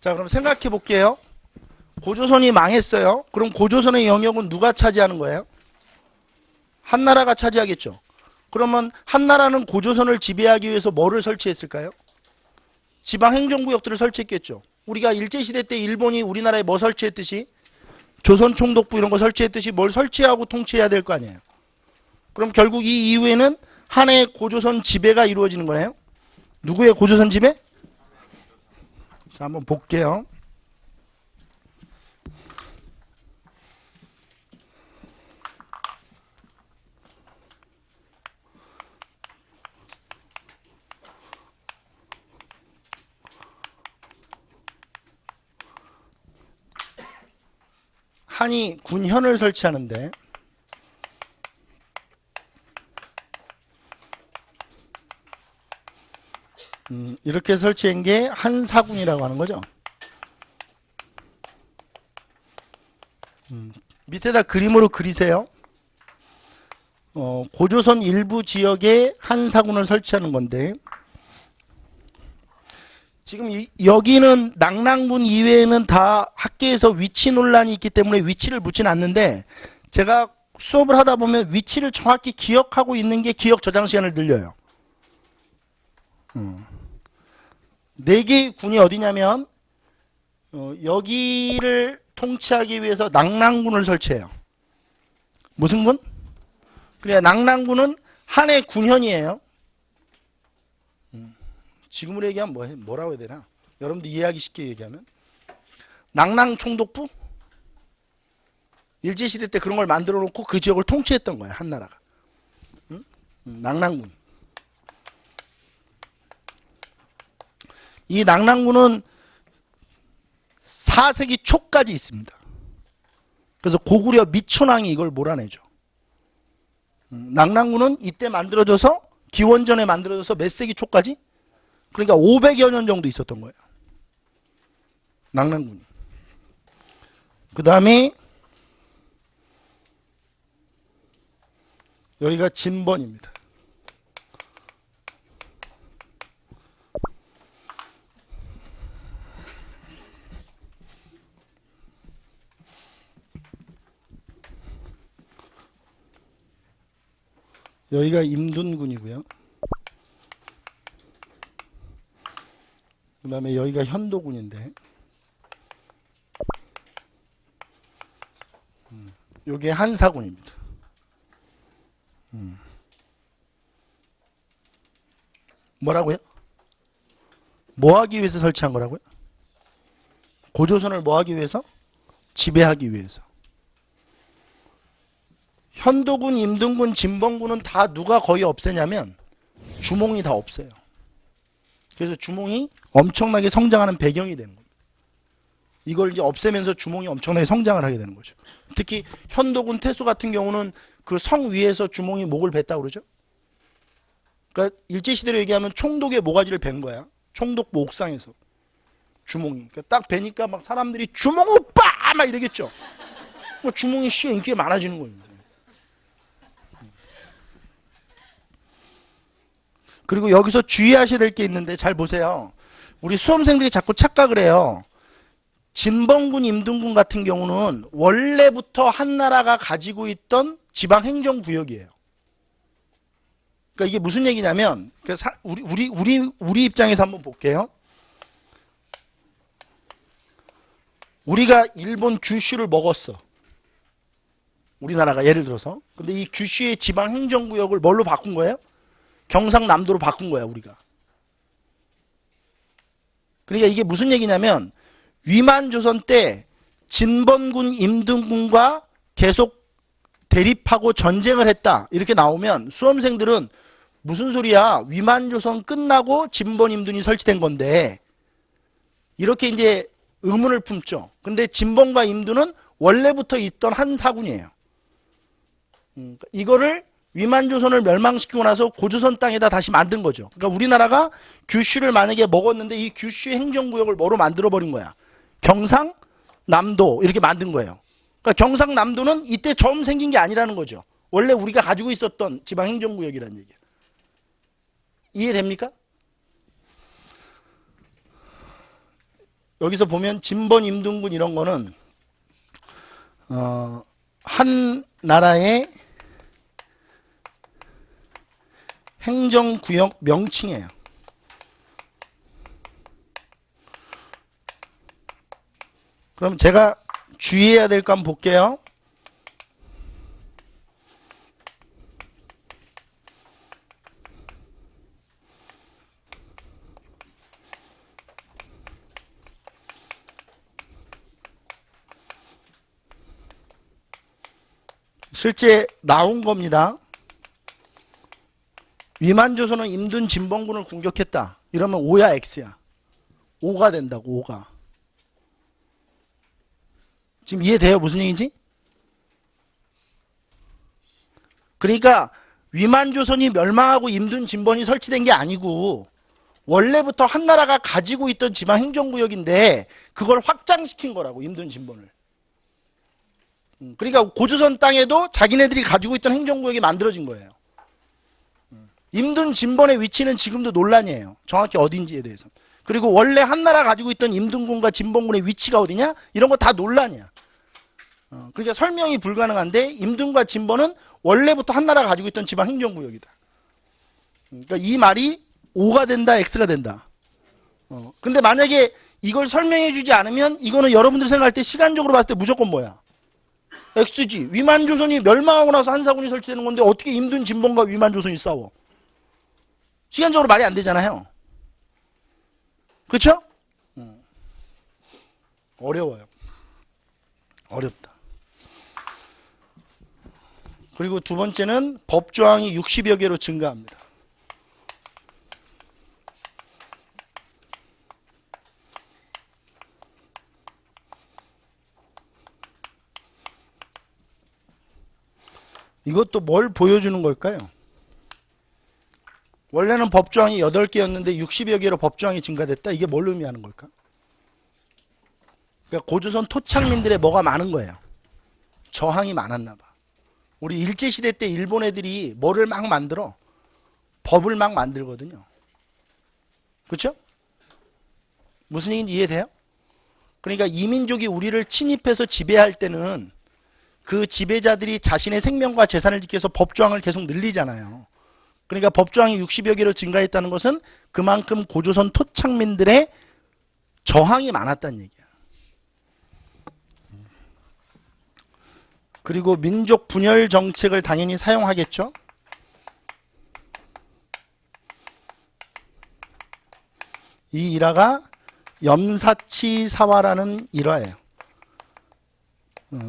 자, 그럼 생각해 볼게요. 고조선이 망했어요. 그럼 고조선의 영역은 누가 차지하는 거예요? 한나라가 차지하겠죠. 그러면 한나라는 고조선을 지배하기 위해서 뭐를 설치했을까요? 지방행정구역들을 설치했겠죠. 우리가 일제시대 때 일본이 우리나라에 뭐 설치했듯이 조선총독부 이런 거 설치했듯이 뭘 설치하고 통치해야 될 거 아니에요. 그럼 결국 이 이후에는 한해의 고조선 지배가 이루어지는 거네요. 누구의 고조선 지배? 자, 한번 볼게요. 한이 군현을 설치하는데 이렇게 설치한 게 한사군이라고 하는 거죠. 밑에다 그림으로 그리세요. 고조선 일부 지역에 한사군을 설치하는 건데 지금 여기는 낙랑군 이외에는 다 학계에서 위치 논란이 있기 때문에 위치를 묻지는 않는데 제가 수업을 하다 보면 위치를 정확히 기억하고 있는 게 기억 저장 시간을 늘려요. 4개의 군이 어디냐면 여기를 통치하기 위해서 낙랑군을 설치해요. 무슨 군? 그래, 낙랑군은 한해 군현이에요. 지금으로 얘기하면 뭐라고 해야 되나? 여러분들 이해하기 쉽게 얘기하면 낙랑총독부? 일제시대 때 그런 걸 만들어 놓고 그 지역을 통치했던 거야, 한나라가. 응? 낙랑군. 이 낙랑군은 4세기 초까지 있습니다. 그래서 고구려 미촌왕이 이걸 몰아내죠. 낙랑군은 이때 만들어져서 기원전에 만들어져서 몇 세기 초까지? 그러니까 500여 년 정도 있었던 거예요. 낙랑군이. 그 다음에 여기가 진번입니다. 여기가 임둔군이고요. 그 다음에 여기가 현도군인데 여기에 한사군입니다. 뭐라고요? 뭐 하기 위해서 설치한 거라고요? 고조선을 뭐 하기 위해서? 지배하기 위해서. 현도군, 임둔군, 진번군은 다 누가 거의 없애냐면 주몽이 다 없어요. 그래서 주몽이 엄청나게 성장하는 배경이 되는 겁니다. 이걸 이제 없애면서 주몽이 엄청나게 성장을 하게 되는 거죠. 특히 현도군 태수 같은 경우는 그 성 위에서 주몽이 목을 뱉다고 그러죠. 그러니까 일제시대로 얘기하면 총독의 모가지를 벤 거야. 총독부 옥상에서 주몽이. 그러니까 딱 뵈니까 막 사람들이 주몽 오빠 막 이러겠죠. 뭐 주몽이 씨가 인기가 많아지는 거예요. 그리고 여기서 주의하셔야 될 게 있는데 잘 보세요. 우리 수험생들이 자꾸 착각을 해요. 진번군, 임둔군 같은 경우는 원래부터 한나라가 가지고 있던 지방행정구역이에요. 그러니까 이게 무슨 얘기냐면 우리 입장에서 한번 볼게요. 우리가 일본 규슈를 먹었어. 우리나라가 예를 들어서. 근데 이 규슈의 지방행정구역을 뭘로 바꾼 거예요? 경상남도로 바꾼 거야, 우리가. 그러니까 이게 무슨 얘기냐면 위만조선 때 진번군, 임둔군과 계속 대립하고 전쟁을 했다. 이렇게 나오면 수험생들은 무슨 소리야? 위만조선 끝나고 진번, 임둔이 설치된 건데 이렇게 이제 의문을 품죠. 근데 진번과 임둔은 원래부터 있던 한 사군이에요. 이거를 위만조선을 멸망시키고 나서 고조선 땅에다 다시 만든 거죠. 그러니까 우리나라가 규슈를 만약에 먹었는데 이 규슈 행정구역을 뭐로 만들어버린 거야? 경상남도 이렇게 만든 거예요. 그러니까 경상남도는 이때 처음 생긴 게 아니라는 거죠. 원래 우리가 가지고 있었던 지방행정구역이라는 얘기예요. 이해됩니까? 여기서 보면 진번, 임등군 이런 거는 한 나라의 행정구역 명칭이에요. 그럼 제가 주의해야 될 거 한번 볼게요. 실제 나온 겁니다. 위만조선은 임둔 진번군을 공격했다. 이러면 O야 X야? O가 된다고. O가. 지금 이해돼요? 무슨 얘기인지? 그러니까 위만조선이 멸망하고 임둔 진번이 설치된 게 아니고 원래부터 한 나라가 가지고 있던 지방 행정구역인데 그걸 확장시킨 거라고. 임둔 진번을. 그러니까 고조선 땅에도 자기네들이 가지고 있던 행정구역이 만들어진 거예요. 임둔 진번의 위치는 지금도 논란이에요. 정확히 어딘지에 대해서. 그리고 원래 한 나라 가지고 있던 임둔군과 진번군의 위치가 어디냐? 이런 거 다 논란이야. 그러니까 설명이 불가능한데 임둔과 진번은 원래부터 한 나라 가지고 있던 지방 행정구역이다. 그러니까 이 말이 O가 된다, X가 된다. 근데 만약에 이걸 설명해 주지 않으면 이거는 여러분들 생각할 때 시간적으로 봤을 때 무조건 뭐야? X지. 위만조선이 멸망하고 나서 한사군이 설치되는 건데 어떻게 임둔 진번과 위만조선이 싸워? 시간적으로 말이 안 되잖아요. 그렇죠? 어려워요. 어렵다. 그리고 두 번째는 법조항이 60여 개로 증가합니다. 이것도 뭘 보여주는 걸까요? 원래는 법조항이 8개였는데 60여 개로 법조항이 증가됐다. 이게 뭘 의미하는 걸까? 그러니까 고조선 토착민들의 뭐가 많은 거예요. 저항이 많았나 봐. 우리 일제시대 때 일본 애들이 뭐를 막 만들어? 법을 막 만들거든요. 그렇죠? 무슨 얘기인지 이해돼요? 그러니까 이민족이 우리를 침입해서 지배할 때는 그 지배자들이 자신의 생명과 재산을 지켜서 법조항을 계속 늘리잖아요. 그러니까 법조항이 60여 개로 증가했다는 것은 그만큼 고조선 토착민들의 저항이 많았다는 얘기야. 그리고 민족 분열 정책을 당연히 사용하겠죠. 이 일화가 염사치 사화라는 일화예요.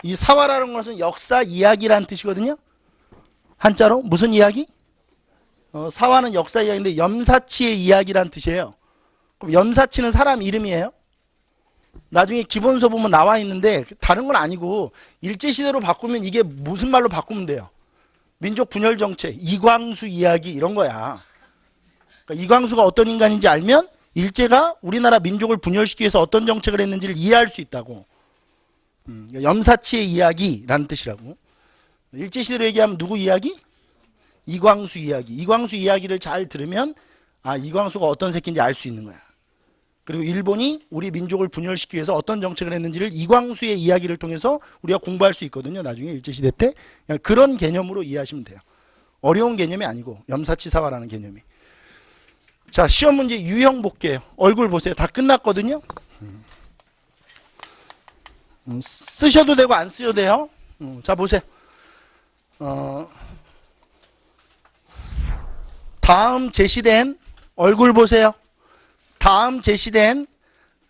이 사화라는 것은 역사 이야기라는 뜻이거든요. 한자로 무슨 이야기? 사화는 역사 이야기인데 염사치의 이야기라는 뜻이에요. 그럼 염사치는 사람 이름이에요. 나중에 기본서 보면 나와 있는데 다른 건 아니고 일제시대로 바꾸면 이게 무슨 말로 바꾸면 돼요? 민족 분열 정책, 이광수 이야기 이런 거야. 그러니까 이광수가 어떤 인간인지 알면 일제가 우리나라 민족을 분열시키기 위해서 어떤 정책을 했는지를 이해할 수 있다고. 염사치의 이야기라는 뜻이라고. 일제시대로 얘기하면 누구 이야기? 이광수 이야기. 이광수 이야기를 잘 들으면 아 이광수가 어떤 새끼인지 알 수 있는 거야. 그리고 일본이 우리 민족을 분열시키기 위해서 어떤 정책을 했는지를 이광수의 이야기를 통해서 우리가 공부할 수 있거든요. 나중에 일제시대 때. 그냥 그런 개념으로 이해하시면 돼요. 어려운 개념이 아니고 염사치사화라는 개념이. 자, 시험 문제 유형 볼게요. 얼굴 보세요. 다 끝났거든요. 쓰셔도 되고 안 쓰셔도 돼요. 자, 보세요. 다음 제시된 얼굴 보세요. 다음 제시된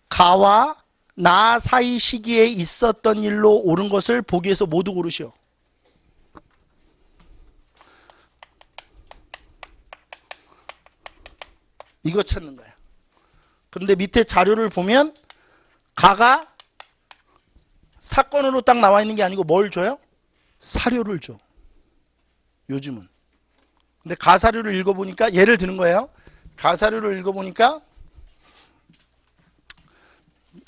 가와 나 사이 시기에 있었던 일로 옳은 것을 보기에서 모두 고르시오. 이거 찾는 거야. 근데 밑에 자료를 보면 가가 사건으로 딱 나와 있는 게 아니고 뭘 줘요? 사료를 줘. 요즘은. 근데 가사료를 읽어보니까 예를 드는 거예요. 가사료를 읽어보니까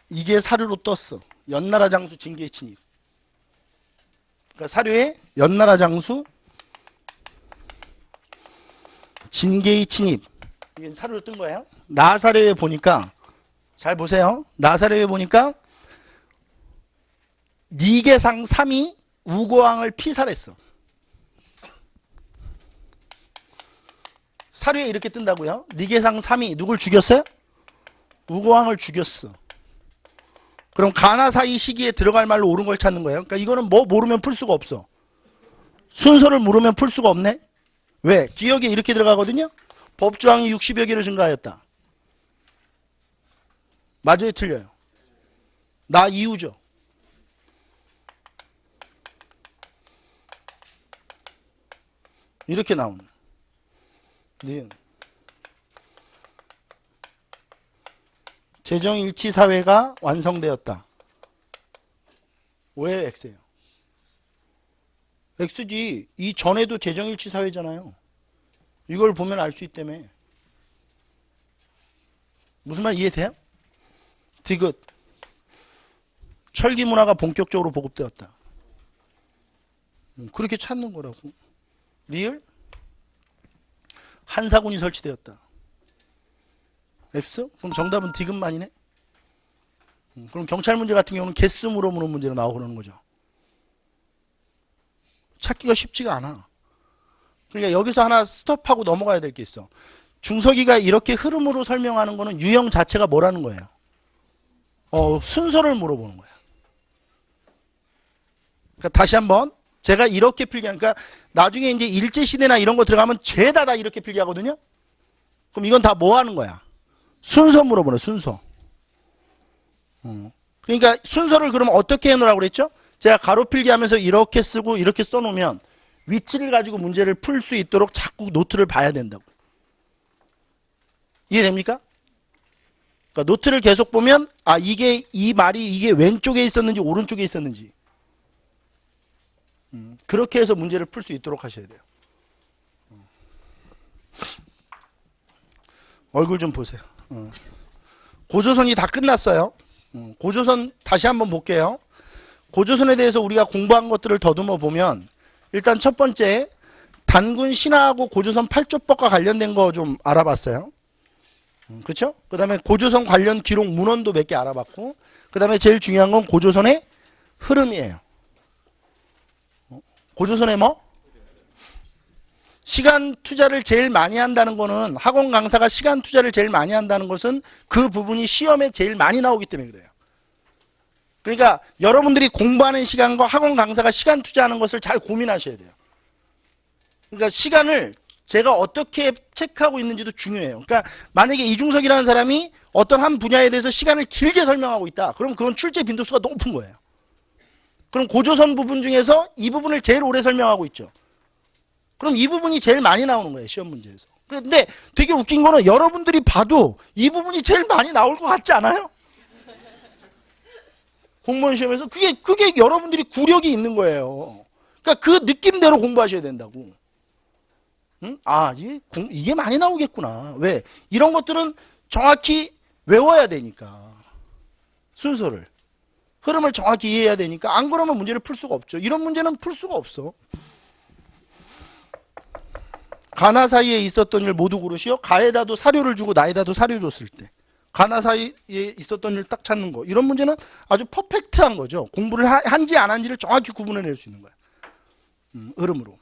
이게 사료로 떴어. 연나라 장수 징계의 침입. 그러니까 사료에 연나라 장수 징계의 침입. 이게 사료로 뜬 거예요. 나사료에 보니까 잘 보세요. 나사렛에 보니까 니게상 3이 우고왕을 피살했어. 사료에 이렇게 뜬다고요? 니게상 3이 누굴 죽였어요? 우고왕을 죽였어. 그럼 가나사이 시기에 들어갈 말로 옳은 걸 찾는 거예요. 그러니까 이거는 뭐 모르면 풀 수가 없어. 순서를 모르면 풀 수가 없네. 왜? 기억에 이렇게 들어가거든요. 법조항이 60여 개로 증가하였다. 맞아요, 틀려요? 나 이유죠. 이렇게 나오는. 네. 재정일치 사회가 완성되었다. 왜 X예요? X지. 이 전에도 재정일치 사회잖아요. 이걸 보면 알 수 있다며. 무슨 말 이해돼요? 디귿. 철기 문화가 본격적으로 보급되었다. 그렇게 찾는 거라고. 리을. 한사군이 설치되었다. X? 그럼 정답은 디귿만이네? 그럼 경찰 문제 같은 경우는 개수 물어보는 문제로 나오고 그러는 거죠. 찾기가 쉽지가 않아. 그러니까 여기서 하나 스톱하고 넘어가야 될 게 있어. 중서기가 이렇게 흐름으로 설명하는 거는 유형 자체가 뭐라는 거예요? 순서를 물어보는 거야. 그러니까 다시 한번 제가 이렇게 필기 하니까 나중에 이제 일제시대나 이런 거 들어가면 죄다 다 이렇게 필기 하거든요. 그럼 이건 다 뭐 하는 거야? 순서 물어보는 순서. 그러니까 순서를 그러면 어떻게 해놓으라고 그랬죠? 제가 가로 필기하면서 이렇게 쓰고 이렇게 써놓으면 위치를 가지고 문제를 풀 수 있도록 자꾸 노트를 봐야 된다고. 이해됩니까? 그러니까 노트를 계속 보면 이게 이 말이 이게 왼쪽에 있었는지 오른쪽에 있었는지 그렇게 해서 문제를 풀 수 있도록 하셔야 돼요. 얼굴 좀 보세요. 고조선이 다 끝났어요. 고조선 다시 한번 볼게요. 고조선에 대해서 우리가 공부한 것들을 더듬어 보면 일단 첫 번째 단군 신화하고 고조선 8조법과 관련된 거 좀 알아봤어요. 그렇죠? 그 다음에 고조선 관련 기록 문헌도 몇 개 알아봤고 그 다음에 제일 중요한 건 고조선의 흐름이에요. 고조선의 뭐? 시간 투자를 제일 많이 한다는 거는 학원 강사가 시간 투자를 제일 많이 한다는 것은 그 부분이 시험에 제일 많이 나오기 때문에 그래요. 그러니까 여러분들이 공부하는 시간과 학원 강사가 시간 투자하는 것을 잘 고민하셔야 돼요. 그러니까 시간을 제가 어떻게 체크하고 있는지도 중요해요. 그러니까 만약에 이중석이라는 사람이 어떤 한 분야에 대해서 시간을 길게 설명하고 있다. 그럼 그건 출제 빈도수가 높은 거예요. 그럼 고조선 부분 중에서 이 부분을 제일 오래 설명하고 있죠. 그럼 이 부분이 제일 많이 나오는 거예요. 시험 문제에서. 그런데 되게 웃긴 거는 여러분들이 봐도 이 부분이 제일 많이 나올 것 같지 않아요? 공무원 시험에서 그게 여러분들이 구력이 있는 거예요. 그러니까 그 느낌대로 공부하셔야 된다고. 응? 이게 많이 나오겠구나. 왜? 이런 것들은 정확히 외워야 되니까. 순서를. 흐름을 정확히 이해해야 되니까 안 그러면 문제를 풀 수가 없죠. 이런 문제는 풀 수가 없어. 가나 사이에 있었던 일 모두 고르시오. 가에다도 사료를 주고 나에다도 사료 줬을 때 가나 사이에 있었던 일 딱 찾는 거. 이런 문제는 아주 퍼펙트한 거죠. 공부를 한지 안 한지를 정확히 구분해낼 수 있는 거야. 흐름으로.